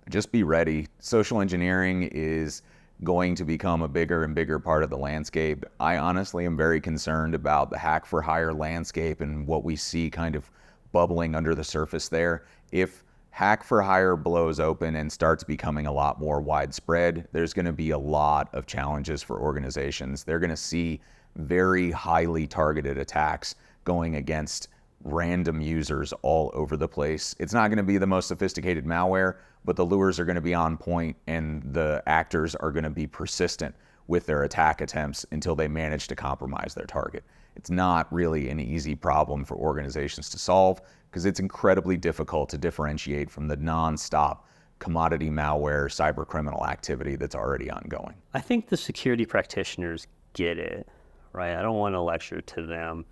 Just be ready. Social engineering is going to become a bigger and bigger part of the landscape. I honestly am very concerned about the hack for hire landscape and what we see kind of bubbling under the surface there. If hack for hire blows open and starts becoming a lot more widespread, there's going to be a lot of challenges for organizations. They're going to see very highly targeted attacks going against random users all over the place. It's not going to be the most sophisticated malware, but the lures are going to be on point and the actors are going to be persistent with their attack attempts until they manage to compromise their target. It's not really an easy problem for organizations to solve because it's incredibly difficult to differentiate from the non-stop commodity malware cyber criminal activity that's already ongoing. I think the security practitioners get it, right? I don't want to lecture to them,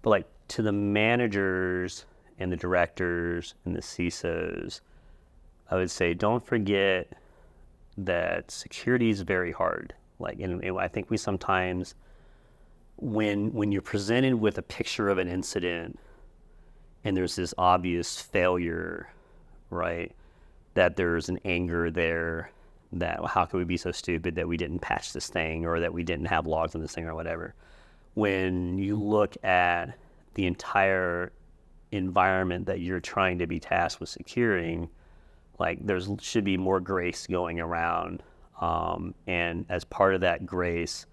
but like to the managers and the directors and the CISOs, I would say don't forget that security is very hard. Like, and I think we sometimes, when you're presented with a picture of an incident and there's this obvious failure, right, that there's an anger there, that how could we be so stupid that we didn't patch this thing or that we didn't have logs on this thing or whatever. When you look at the entire environment that you're trying to be tasked with securing, like should be more grace going around. And as part of that grace,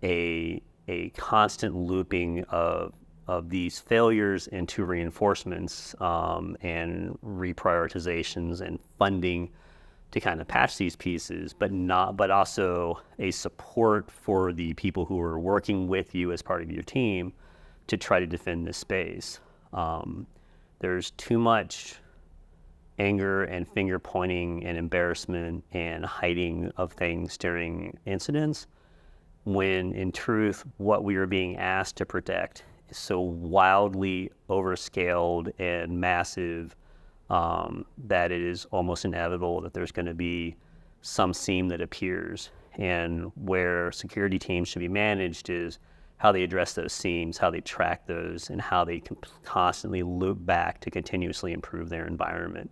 a constant looping of these failures into reinforcements and reprioritizations and funding to kind of patch these pieces, but also a support for the people who are working with you as part of your team to try to defend this space. There's too much anger and finger pointing and embarrassment and hiding of things during incidents, when in truth, what we are being asked to protect is so wildly overscaled and massive that it is almost inevitable that there's going to be some seam that appears. And where security teams should be managed is how they address those seams, how they track those, and how they constantly loop back to continuously improve their environment.